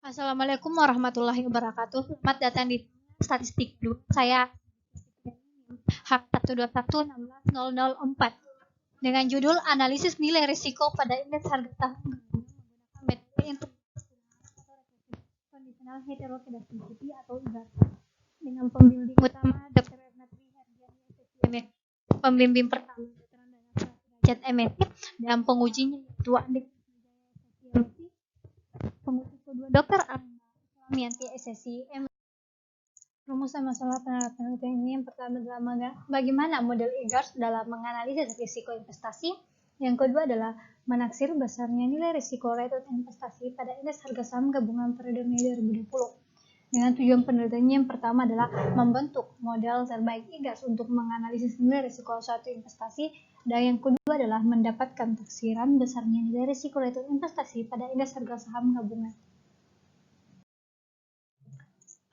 Assalamualaikum warahmatullahi wabarakatuh. Selamat datang di statistik dulu. Saya H121160004 dengan judul analisis nilai risiko pada indeks harga saham menggunakan metode conditional heterogeneity atau IGAR dengan pembimbing utama Dr. Ernatri Herdiani SSI, pembimbing pertama Dr. Derajat MSc dan pengujinya yaitu Andik SSI, penguji kedua Dr. Mianti SSI. Rumusan masalah penerapan ini yang pertama adalah bagaimana model IGARS dalam menganalisis risiko investasi. Yang kedua adalah menaksir besarnya nilai risiko return investasi pada indeks harga saham gabungan periode Mei 2020. Dengan tujuan penelitiannya yang pertama adalah membentuk model terbaik IGARS untuk menganalisis nilai risiko suatu investasi, dan yang kedua adalah mendapatkan taksiran besarnya nilai risiko return investasi pada indeks harga saham gabungan.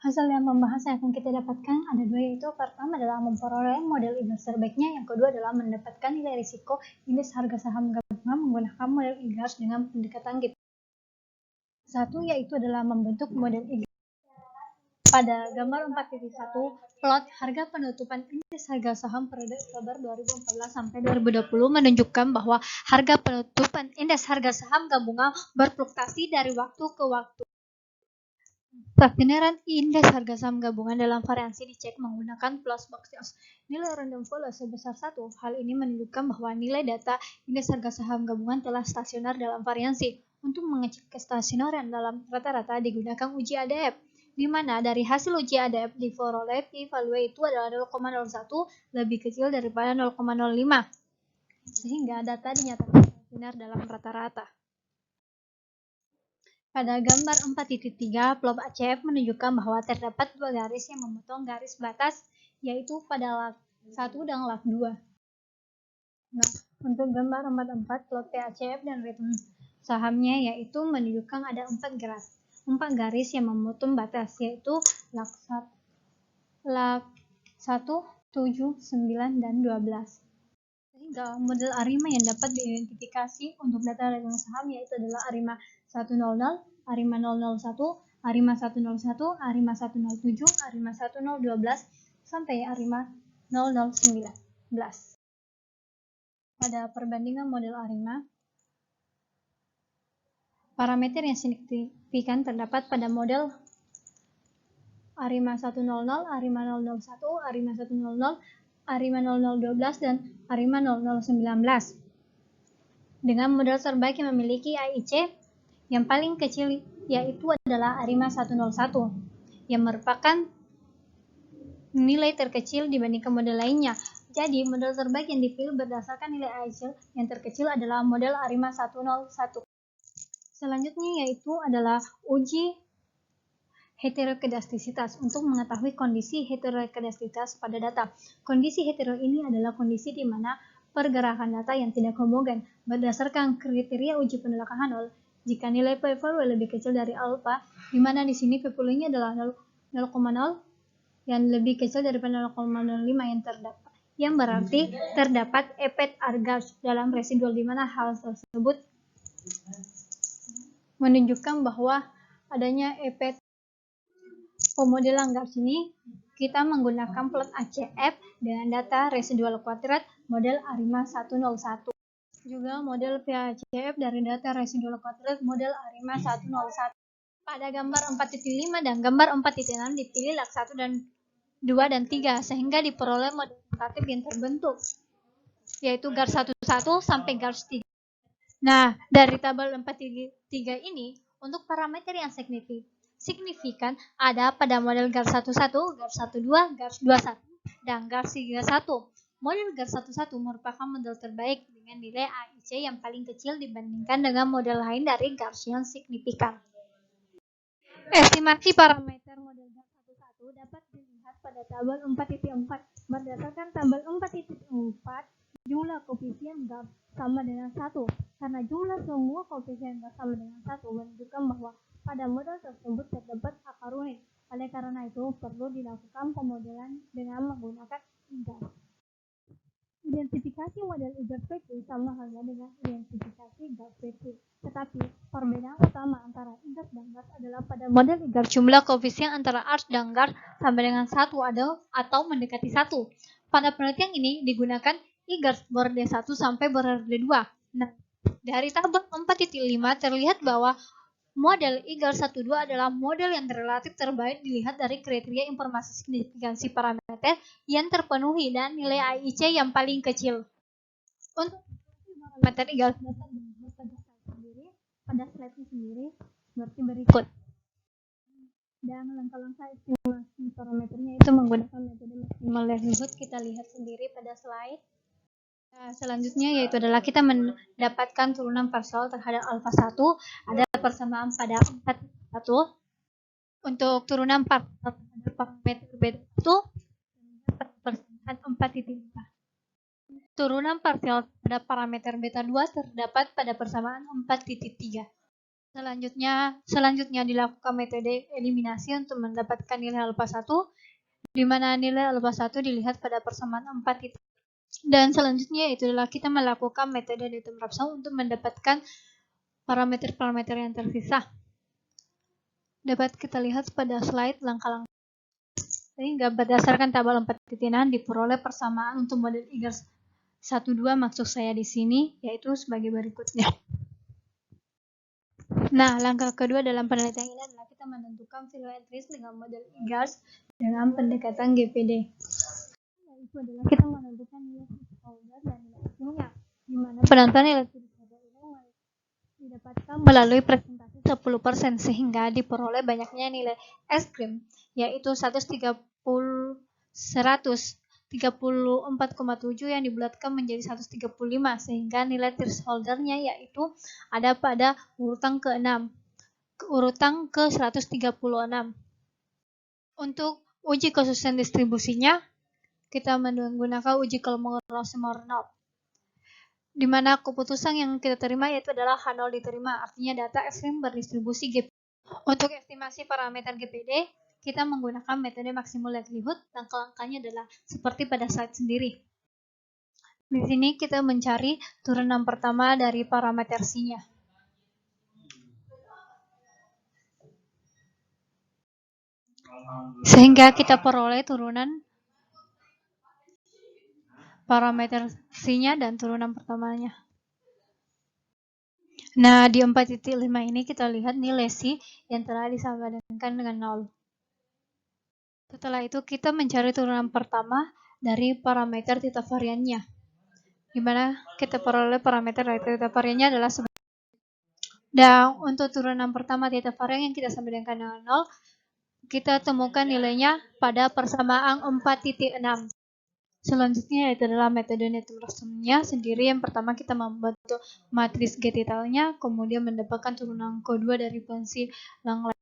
Hasil yang membahas yang akan kita dapatkan ada dua, yaitu pertama adalah memperoleh model IGARS terbaiknya, yang kedua adalah mendapatkan nilai risiko indeks harga saham gabungan menggunakan model IGARS dengan pendekatan gitu. Satu yaitu adalah membentuk model IGARS. Pada gambar 4.1, plot harga penutupan indeks harga saham periode Oktober 2014 sampai 2020 menunjukkan bahwa harga penutupan indeks harga saham gabungan berfluktuasi dari waktu ke waktu. Kebenaran indeks harga saham gabungan dalam variansi dicek menggunakan plus box nilai random variable sebesar 1. Hal ini menunjukkan bahwa nilai data indeks harga saham gabungan telah stasioner dalam variansi. Untuk mengecek kestasioneran dalam rata-rata digunakan uji ADF, di mana dari hasil uji ADF diperoleh p-value itu adalah 0,01 lebih kecil daripada 0,05, sehingga data dinyatakan stasioner dalam rata-rata. Pada gambar 4.3, plot ACF menunjukkan bahwa terdapat dua garis yang memotong garis batas, yaitu pada lag 1 dan lag 2. Nah, untuk gambar 4.4, plot PACF dan return sahamnya yaitu menunjukkan ada 4 garis yang memotong batas, yaitu lag 1, 7, 9, dan 12. Sehingga model ARIMA yang dapat diidentifikasi untuk data return saham yaitu adalah ARIMA 100, ARIMA 001, ARIMA 101, ARIMA 107, ARIMA 1012, sampai ARIMA 019. Pada perbandingan model ARIMA, parameter yang signifikan terdapat pada model ARIMA 100, ARIMA 001, ARIMA 100, ARIMA 0012, dan ARIMA 0019. Dengan model terbaik yang memiliki AIC yang paling kecil yaitu adalah ARIMA 101, yang merupakan nilai terkecil dibandingkan model lainnya. Jadi, model terbaik yang dipilih berdasarkan nilai AIC yang terkecil adalah model ARIMA 101. Selanjutnya yaitu adalah uji heterokedastisitas untuk mengetahui kondisi heterokedastisitas pada data. Kondisi hetero ini adalah kondisi di mana pergerakan data yang tidak homogen berdasarkan kriteria uji penolakan Hanol. Jika nilai p-value lebih kecil dari alfa, di mana di sini p-value-nya adalah 0,0 yang lebih kecil daripada 0,05 yang berarti terdapat efek ARGARS dalam residual, di mana hal tersebut menunjukkan bahwa adanya efek pemodelan GARS ini. Kita menggunakan plot ACF dengan data residual kuadrat model ARIMA 101. Juga model PACF dari data residual kuadrat model ARIMA 101. Pada gambar 4.5 dan gambar 4.6 dipilih lag 1 dan 2 dan 3 sehingga diperoleh model tentatif yang terbentuk, yaitu GARS 11 sampai GARS 3. Nah, dari tabel 4.3 ini untuk parameter yang signifikan ada pada model GARS 11, GARS 12, GARS 21, dan GARS 31. Model GARS 11 merupakan model terbaik dengan nilai AIC yang paling kecil dibandingkan dengan model lain dari GARS yang signifikan. Estimasi parameter model GARS 11 dapat dilihat pada tabel 4.4. Berdasarkan tabel 4.4, jumlah koefisien GARS sama dengan 1. Karena jumlah semua koefisien GARS sama dengan 1 menunjukkan bahwa pada model tersebut terdapat akar unik. Oleh karena itu, perlu dilakukan pemodelan dengan menggunakan IGARS. Identifikasi model IGARS-PT sama halnya dengan identifikasi GARS-PT. Tetapi, perbedaan utama antara IGARS dan GARS adalah pada model IGARS jumlah koefisien antara ARS dan GARS sama dengan 1 atau mendekati 1. Pada penelitian ini digunakan IGARS borde 1 sampai borde 2. Nah, dari tabel 4.5 terlihat bahwa model IGARS 12 adalah model yang relatif terbaik dilihat dari kriteria informasi signifikansi parameter yang terpenuhi dan nilai AIC yang paling kecil. Untuk parameter IGARS pada slide sendiri seperti berikut. Dan langkah-langkah estimasi parameternya itu menggunakan metode maksimal likelihood. Kita lihat sendiri pada slide. Nah, selanjutnya yaitu adalah kita mendapatkan turunan parsial terhadap alfa 1, ada persamaan pada 4.1. Untuk turunan parsial terhadap parameter beta 1, persamaan 4.5. Turunan parsial pada parameter beta 2 terdapat pada persamaan 4.3. Selanjutnya dilakukan metode eliminasi untuk mendapatkan nilai alfa 1, di mana nilai alfa 1 dilihat pada persamaan 4. Dan selanjutnya itu adalah kita melakukan metode Newton Raphson untuk mendapatkan parameter-parameter yang tersisa. Dapat kita lihat pada slide langkah-langkah. Sehingga berdasarkan tabel 4.6 diperoleh persamaan untuk model IGARS 12 maksud saya di sini yaitu sebagai berikutnya. Nah, langkah kedua dalam penelitian ini adalah kita menentukan value at risk dengan model IGARS dengan pendekatan GPD. Itu adalah kita menentukan nilai thresholder dan nilai estimnya, di mana penentuan nilai thresholder ini didapatkan melalui presentasi 10% sehingga diperoleh banyaknya nilai ekstrim yaitu 134,7 yang dibulatkan menjadi 135 sehingga nilai thresholdernya yaitu ada pada urutan ke-6, urutan ke-136. Untuk uji konsisten distribusinya kita menggunakan uji Kolmogorov-Smirnov, di mana keputusan yang kita terima yaitu adalah H0 diterima, artinya data ekstrim berdistribusi GPD. Untuk estimasi parameter GPD, kita menggunakan metode maksimal likelihood. Langkah-langkahnya adalah seperti pada slide sendiri. Di sini kita mencari turunan pertama dari parameter C-nya. Sehingga kita peroleh turunan parameter C-nya dan turunan pertamanya. Nah, di 4.5 ini kita lihat nilai C yang telah disamakan dengan 0. Setelah itu kita mencari turunan pertama dari parameter theta variannya, di mana kita peroleh parameter dari theta variannya adalah dan untuk turunan pertama theta varian yang kita samakan dengan 0, kita temukan nilainya pada persamaan 4.6. Selanjutnya yaitu adalah metode Newton Raphson-nya sendiri. Yang pertama kita membentuk matriks G-nya, kemudian mendapatkan turunan kedua dari fungsi Langley.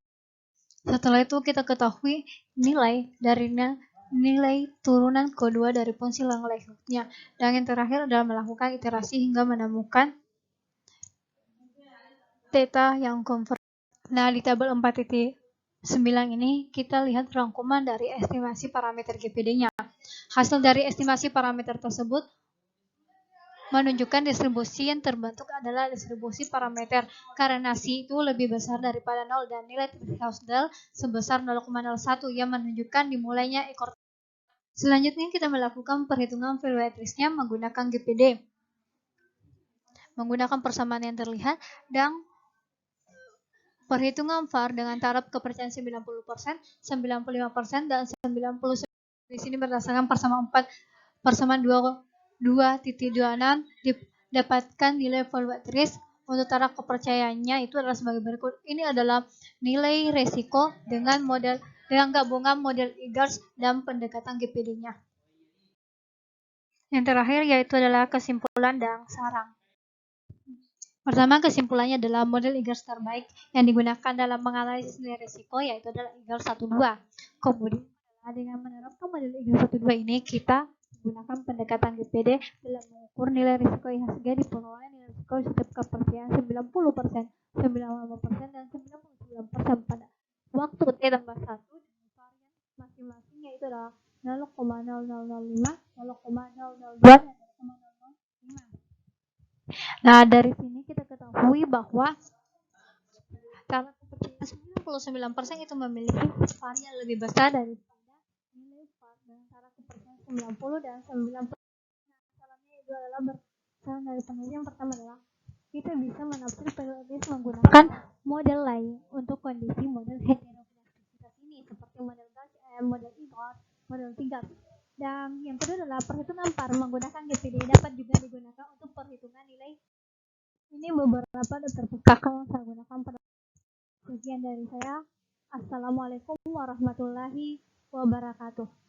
Setelah itu kita ketahui nilai turunan kedua dari fungsi Langley-nya. Dan yang terakhir adalah melakukan iterasi hingga menemukan theta yang konvergen. Nah, di tabel 4.9 ini kita lihat rangkuman dari estimasi parameter GPD-nya. Hasil dari estimasi parameter tersebut menunjukkan distribusi yang terbentuk adalah distribusi parameter karena C itu lebih besar daripada 0 dan nilai threshold sebesar 0,01 yang menunjukkan dimulainya ekor. Selanjutnya kita melakukan perhitungan value at risk-nya menggunakan GPD. Menggunakan persamaan yang terlihat dan perhitungan VAR dengan taraf kepercayaan 90%, 95% dan 99%. Di sini berdasarkan persamaan 2.26 didapatkan nilai value at risk untuk taraf kepercayaannya itu adalah sebagai berikut. Ini adalah nilai resiko dengan gabungan model IGARS dan pendekatan GPD-nya. Yang terakhir yaitu adalah kesimpulan dan saran. Pertama, kesimpulannya adalah model IGARS terbaik yang digunakan dalam menganalisis nilai risiko yaitu adalah IGARS 12. Kemudian dengan menerapkan model IGARS 12 ini kita menggunakan pendekatan GPD dalam mengukur nilai risiko IHSG diperoleh nilai risiko setiap kepercayaan 90%, 95% dan 99% pada waktu T tambah 1 dengan varian masing-masing yaitu adalah 0,0005, 0,002 dan Nah, dari sini kita ketahui bahwa karena kepercayaan 99% itu memiliki varian lebih besar daripada nilai antara kepercayaan 90 dan 90. Masalahnya itu adalah berasal dari penelitian. Yang pertama adalah kita bisa menafsir periodis menggunakan model lain untuk kondisi model heterogeneisitas ini seperti model model IGOT, model 3. Dan yang kedua adalah perhitungan par menggunakan GPD dapat juga digunakan untuk perhitungan nilai. Ini beberapa daftar pustaka yang saya gunakan pada. Sekian dari saya. Assalamualaikum warahmatullahi wabarakatuh.